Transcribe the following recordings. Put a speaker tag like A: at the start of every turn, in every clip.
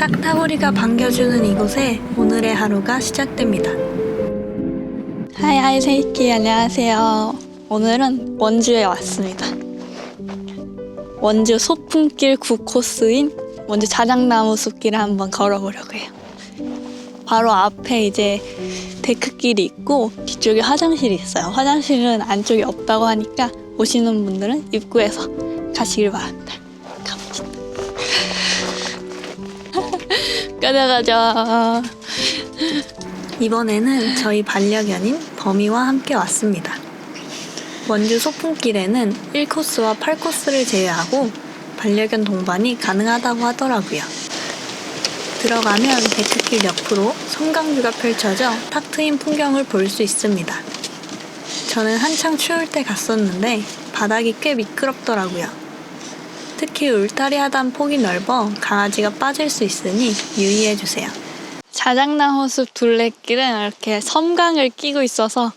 A: 딱따구리가 반겨주는 이곳에 오늘의 하루가 시작됩니다.
B: 하이 세이키 안녕하세요. 오늘은 원주에 왔습니다. 원주 소풍길 9코스인 원주 자작나무 숲길을 한번 걸어보려고 해요. 바로 앞에 이제 데크길이 있고 뒤쪽에 화장실이 있어요. 화장실은 안쪽에 없다고 하니까 오시는 분들은 입구에서 가시길 바랍니다. 가봅시다. 가자.
A: 이번에는 저희 반려견인 범이와 함께 왔습니다. 원주 소풍길에는 1코스와 8코스를 제외하고 반려견 동반이 가능하다고 하더라고요. 들어가면 데크길 옆으로 섬광뷰가 펼쳐져 탁 트인 풍경을 볼 수 있습니다. 저는 한창 추울 때 갔었는데 바닥이 꽤 미끄럽더라고요. 특히 울타리하단 폭이 넓어 강아지가 빠질 수 있으니 유의해주세요.
B: 자작나무 숲 둘레길은 이렇게 섬광을 끼고 있어서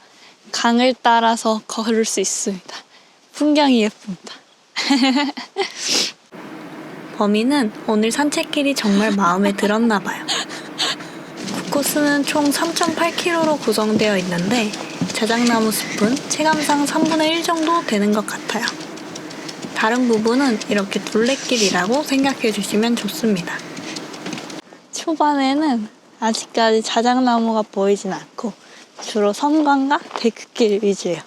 B: 강을 따라서 걸을 수 있습니다. 풍경이 예쁩니다.
A: 범이는 오늘 산책길이 정말 마음에 들었나 봐요. 9코스는 총 3.8km로 구성되어 있는데 자작나무 숲은 체감상 3분의 1 정도 되는 것 같아요. 다른 부분은 이렇게 둘레길이라고 생각해 주시면 좋습니다.
B: 초반에는 아직까지 자작나무가 보이진 않고 주로 섬광과 데크길 위주예요.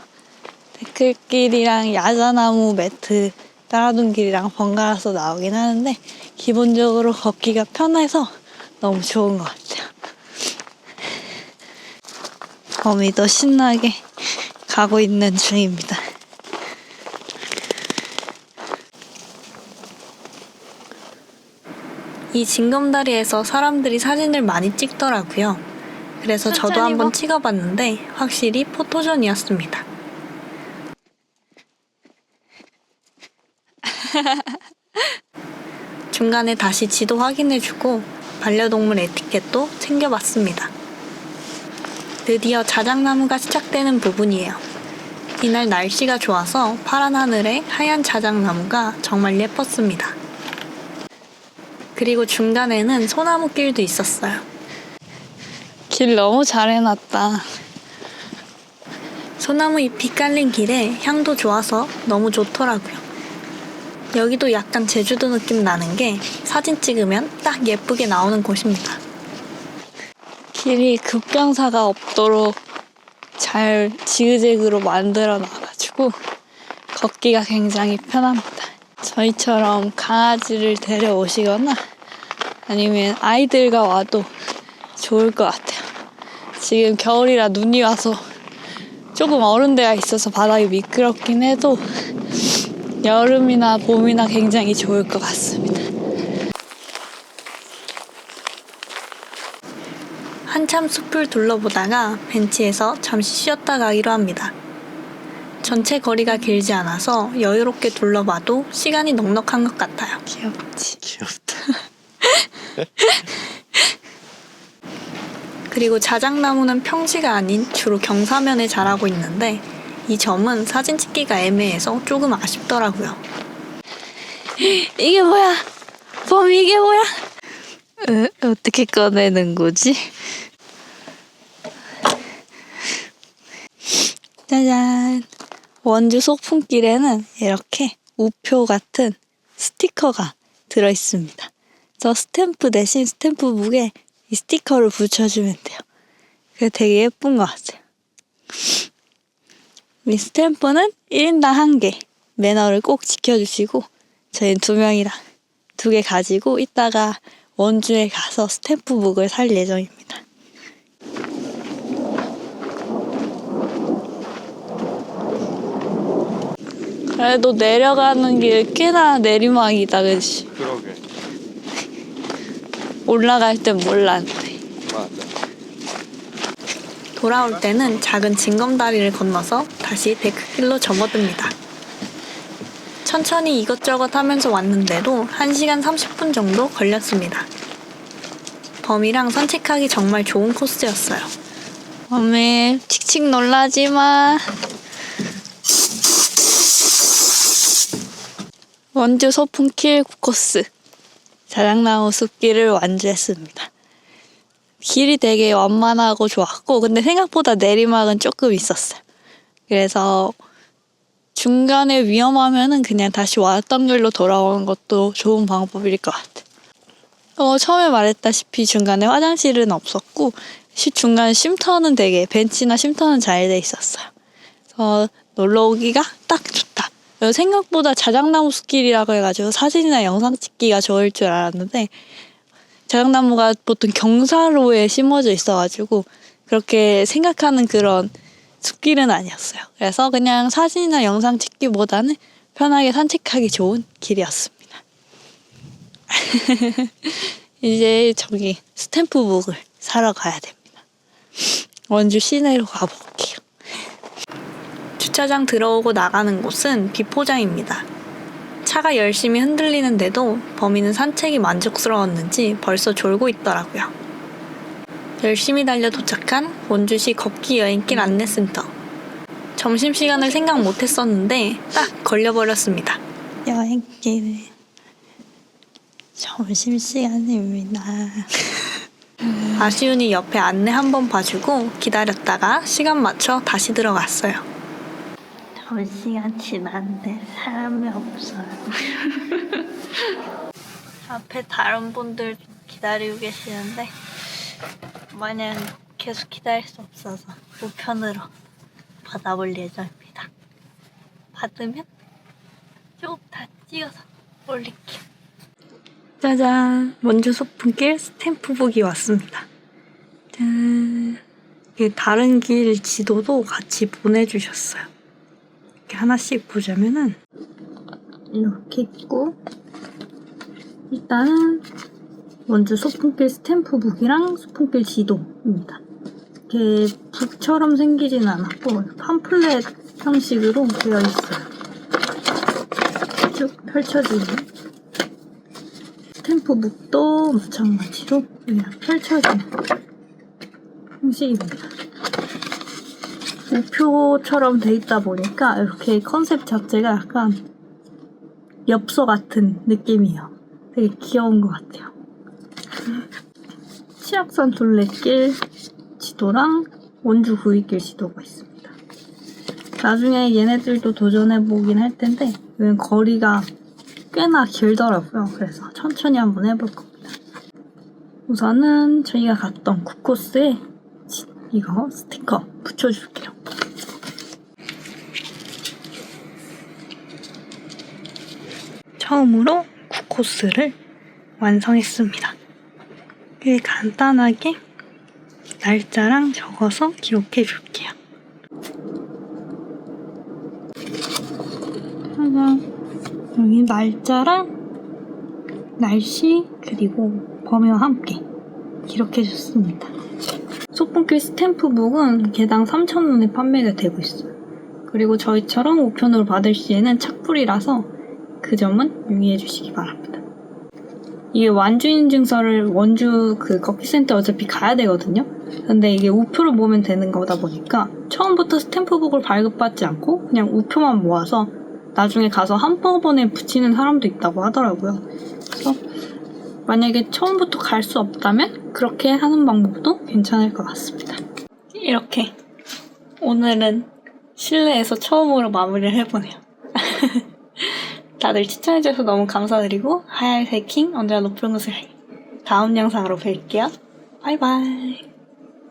B: 데크길이랑 야자나무 매트 따라둔 길이랑 번갈아서 나오긴 하는데 기본적으로 걷기가 편해서 너무 좋은 것 같아요. 범이도 신나게 가고 있는 중입니다.
A: 이 징검다리에서 사람들이 사진을 많이 찍더라고요. 그래서 저도 한번 찍어봤는데 확실히 포토존이었습니다. 중간에 다시 지도 확인해주고 반려동물 에티켓도 챙겨봤습니다. 드디어 자작나무가 시작되는 부분이에요. 이날 날씨가 좋아서 파란 하늘에 하얀 자작나무가 정말 예뻤습니다. 그리고 중간에는 소나무길도 있었어요.
B: 길 너무 잘 해놨다.
A: 소나무 잎이 깔린 길에 향도 좋아서 너무 좋더라고요. 여기도 약간 제주도 느낌 나는 게 사진 찍으면 딱 예쁘게 나오는 곳입니다.
B: 길이 급경사가 없도록 잘 지그재그로 만들어 놔가지고 걷기가 굉장히 편합니다. 저희처럼 강아지를 데려오시거나 아니면 아이들과 와도 좋을 것 같아요. 지금 겨울이라 눈이 와서 조금 얼은 데가 있어서 바닥이 미끄럽긴 해도 여름이나 봄이나 굉장히 좋을 것 같습니다.
A: 한참 숲을 둘러보다가 벤치에서 잠시 쉬었다 가기로 합니다. 전체 거리가 길지 않아서 여유롭게 둘러봐도 시간이 넉넉한 것 같아요.
B: 귀엽지?
C: 귀엽다.
A: 그리고 자작나무는 평지가 아닌 주로 경사면에 자라고 있는데 이 점은 사진 찍기가 애매해서 조금 아쉽더라고요.
B: 이게 뭐야? 범이 이게 뭐야? 어떻게 꺼내는 거지? 짜잔! 원주 소풍길에는 이렇게 우표 같은 스티커가 들어있습니다. 저 스탬프 대신 스탬프북에 이 스티커를 붙여주면 돼요. 그게 되게 예쁜 것 같아요. 이 스탬프는 1인당 1개. 매너를 꼭 지켜주시고 저희는 2명이랑 2개 가지고 이따가 원주에 가서 스탬프북을 살 예정입니다. 그래도 내려가는 길 꽤나 내리막이다, 그치?
C: 그러게.
B: 올라갈 땐 몰랐는데.
C: 맞아.
A: 돌아올 때는 작은 징검다리를 건너서 다시 데크길로 접어듭니다. 천천히 이것저것 하면서 왔는데도 1시간 30분 정도 걸렸습니다. 범이랑 산책하기 정말 좋은 코스였어요.
B: 어메, 칙칙 놀라지 마. 원주 소풍길 9코스. 자작나무 숲길을 완주했습니다. 길이 되게 완만하고 좋았고 근데 생각보다 내리막은 조금 있었어요. 그래서 중간에 위험하면은 그냥 다시 왔던 길로 돌아오는 것도 좋은 방법일 것 같아요. 처음에 말했다시피 중간에 화장실은 없었고 중간에 쉼터는 되게 벤치나 쉼터는 잘 돼 있었어요. 그래서 놀러 오기가 딱 좋다. 생각보다 자작나무 숲길이라고 해가지고 사진이나 영상 찍기가 좋을 줄 알았는데 자작나무가 보통 경사로에 심어져 있어가지고 그렇게 생각하는 그런 숲길은 아니었어요. 그래서 그냥 사진이나 영상 찍기보다는 편하게 산책하기 좋은 길이었습니다. 이제 저기 스탬프북을 사러 가야 됩니다. 원주 시내로 가볼게요. 주차장 들어오고 나가는 곳은 비포장입니다. 차가 열심히 흔들리는데도 범인은 산책이 만족스러웠는지 벌써 졸고 있더라고요. 열심히 달려 도착한 원주시 걷기 여행길 안내센터. 점심시간을 생각 못했었는데 딱 걸려버렸습니다. 여행길 점심시간입니다. 아쉬우니 옆에 안내 한번 봐주고 기다렸다가 시간 맞춰 다시 들어갔어요. 점심시간 지났는데 사람이 없어요. 앞에 다른 분들 기다리고 계시는데 마냥 계속 기다릴 수 없어서 우편으로 받아볼 예정입니다. 받으면 쭉 다 찍어서 올릴게요. 짜잔! 원주 소풍길 스탬프북이 왔습니다. 짠! 다른 길 지도도 같이 보내주셨어요. 이렇게 하나씩 보자면은 이렇게 있고 일단은 원주 소풍길 스탬프북이랑 소풍길 지도입니다. 이렇게 북처럼 생기진 않았고 팜플렛 형식으로 되어 있어요. 쭉 펼쳐지는 스탬프북도 마찬가지로 그냥 펼쳐지는 형식입니다. 우표처럼 돼 있다 보니까 이렇게 컨셉 자체가 약간 엽서 같은 느낌이에요. 되게 귀여운 것 같아요. 치악산 둘레길 지도랑 원주 구이길 지도가 있습니다. 나중에 얘네들도 도전해보긴 할 텐데 이건 거리가 꽤나 길더라고요. 그래서 천천히 한번 해볼 겁니다. 우선은 저희가 갔던 9코스에 이거 스티커 붙여줄게요. 처음으로 9코스를 완성했습니다. 간단하게 날짜랑 적어서 기록해 줄게요. 여기 날짜랑 날씨 그리고 범위와 함께 기록해 줬습니다. 소풍길 스탬프북은 개당 3,000원에 판매가 되고 있어요. 그리고 저희처럼 우편으로 받을 시에는 착불이라서 그 점은 유의해 주시기 바랍니다. 이게 완주인증서를 원주 걷기센터 어차피 가야 되거든요. 근데 이게 우표를 모으면 되는 거다 보니까 처음부터 스탬프북을 발급받지 않고 그냥 우표만 모아서 나중에 가서 한꺼번에 붙이는 사람도 있다고 하더라고요. 그래서 만약에 처음부터 갈 수 없다면 그렇게 하는 방법도 괜찮을 것 같습니다. 이렇게 오늘은 실내에서 처음으로 마무리를 해보네요. 다들 추천해주셔서 너무 감사드리고 하얀색 킹 언제나 높은 곳을 다음 영상으로 뵐게요. 바이바이.